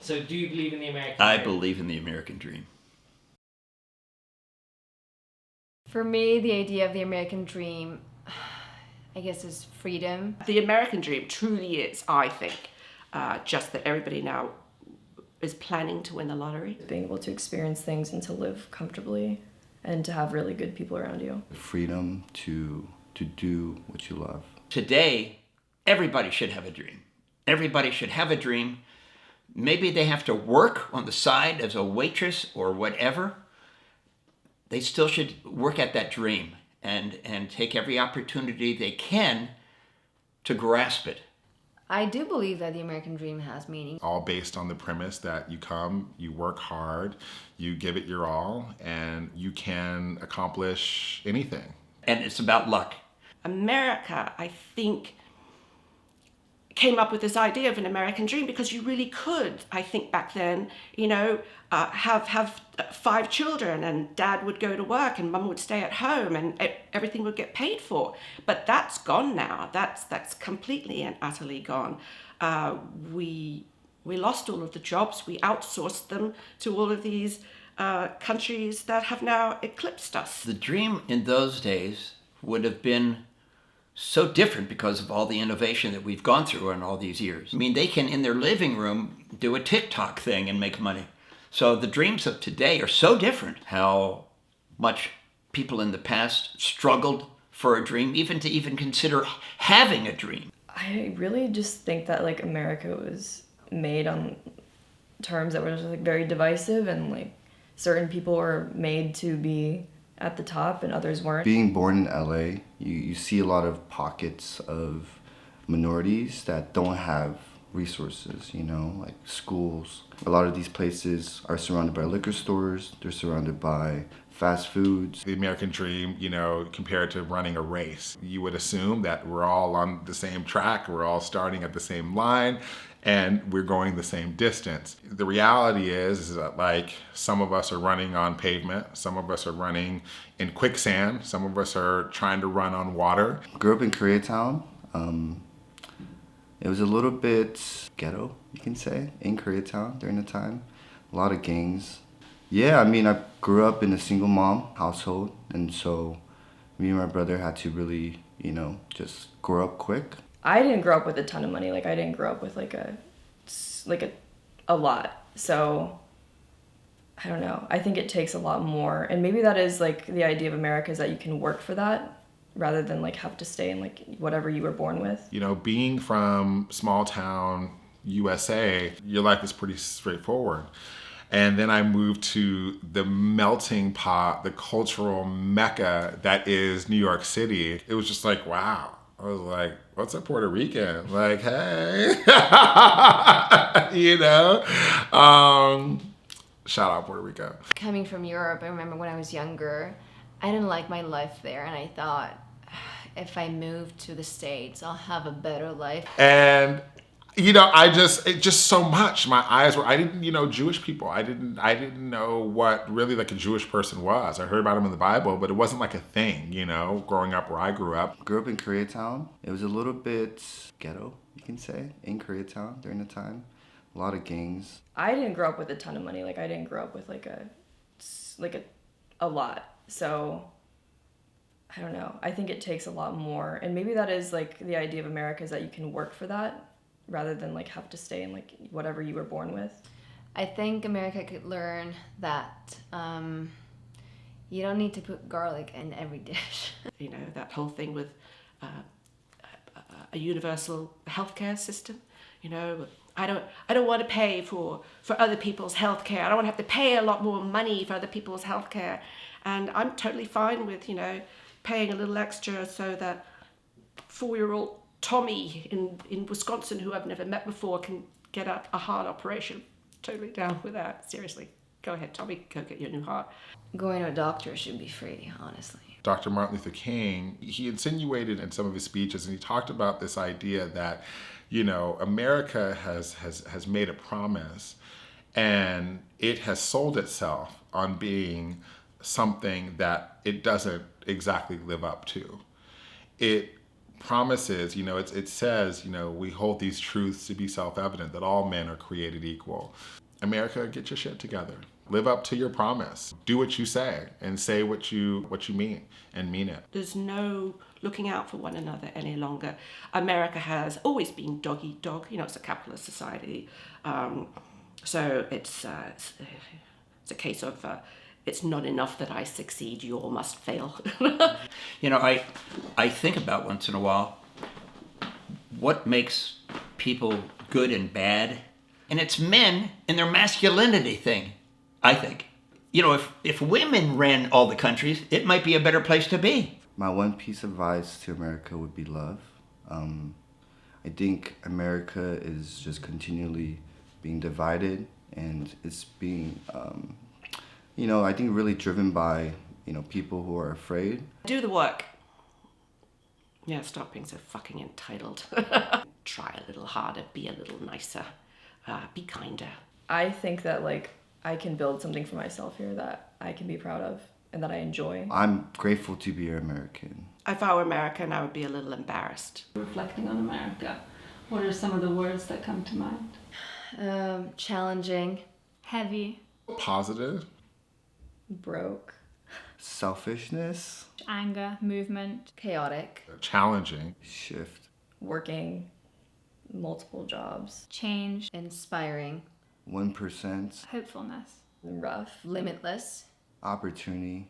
So do you believe in the American I dream? believe in the American dream. For me, the idea of the American dream, I guess, is freedom. The American dream truly is, I think, just that everybody now is planning to win the lottery. Being able to experience things and to live comfortably and to have really good people around you. Freedom to do what you love. Today, everybody should have a dream. Everybody should have a dream. Maybe they have to work on the side as a waitress or whatever. They still should work at that dream and take every opportunity they can to grasp it. I do believe that the American dream has meaning. All based on the premise that you come, you work hard, you give it your all, and you can accomplish anything. And it's about luck. America, I think, came up with this idea of an American dream because you really could, I think back then, have 5 children and dad would go to work and mum would stay at home and everything would get paid for. But that's gone now. That's completely and utterly gone. We lost all of the jobs. We outsourced them to all of these countries that have now eclipsed us. The dream in those days would have been so different because of all the innovation that we've gone through in all these years. I mean, they can, in their living room, do a TikTok thing and make money. So the dreams of today are so different. How much people in the past struggled for a dream, even to even consider having a dream. I really just think that like America was made on terms that were just like very divisive, and like certain people were made to be at the top and others weren't. Being born in LA, you see a lot of pockets of minorities that don't have resources, like schools. A lot of these places are surrounded by liquor stores, they're surrounded by fast foods. The American dream, compared to running a race, you would assume that we're all on the same track, we're all starting at the same line, and we're going the same distance. The reality is that like some of us are running on pavement, some of us are running in quicksand, some of us are trying to run on water. Grew up in Koreatown. It was a little bit ghetto, you can say, in Koreatown during the time. A lot of gangs. Yeah, I grew up in a single mom household, and so me and my brother had to really, just grow up quick. I didn't grow up with a ton of money. Like I didn't grow up with a lot. So I don't know. I think it takes a lot more, and maybe that is like the idea of America, is that you can work for that rather than like have to stay in like whatever you were born with. Being from small town USA, your life is pretty straightforward. And then I moved to the melting pot, the cultural mecca that is New York City. It was just like, wow. I was like, what's a Puerto Rican? Like, hey, shout out Puerto Rico. Coming from Europe, I remember when I was younger, I didn't like my life there, and I thought, if I move to the States, I'll have a better life. And it just so much. My eyes were, I didn't, Jewish people. I didn't know what really like a Jewish person was. I heard about them in the Bible, but it wasn't like a thing, growing up where I grew up. Grew up in Koreatown. It was a little bit ghetto, you can say, in Koreatown during the time. A lot of gangs. I didn't grow up with a ton of money. Like I didn't grow up with a lot. So I don't know. I think it takes a lot more, and maybe that is like the idea of America, is that you can work for that rather than like have to stay in like whatever you were born with. I think America could learn that you don't need to put garlic in every dish. That whole thing with a universal healthcare system. I don't want to pay for other people's healthcare. I don't want to have to pay a lot more money for other people's healthcare. And I'm totally fine with, paying a little extra so that 4-year-old Tommy in Wisconsin, who I've never met before, can get a heart operation. Totally down with that. Seriously. Go ahead, Tommy. Go get your new heart. Going to a doctor should be free, honestly. Dr. Martin Luther King, he insinuated in some of his speeches, and he talked about this idea that, America has made a promise, and it has sold itself on being something that it doesn't exactly live up to. It promises, it says, we hold these truths to be self-evident, that all men are created equal. America, get your shit together. Live up to your promise. Do what you say and say what you mean and mean it. There's no looking out for one another any longer. America has always been dog eat dog. It's a capitalist society. So it's a case of it's not enough that I succeed, you all must fail. I think about once in a while what makes people good and bad, and it's men and their masculinity thing, I think. If women ran all the countries, it might be a better place to be. My one piece of advice to America would be love. I think America is just continually being divided, and it's being, I think really driven by, people who are afraid. Do the work. Yeah, stop being so fucking entitled. Try a little harder, be a little nicer, be kinder. I think that I can build something for myself here that I can be proud of and that I enjoy. I'm grateful to be American. If I were American, I would be a little embarrassed. Reflecting on America, what are some of the words that come to mind? Challenging. Heavy. Positive. Broke. Selfishness. Anger. Movement. Chaotic. Challenging. Shift. Working multiple jobs. Change. Inspiring. 1%. Hopefulness. Rough. Limitless. Opportunity.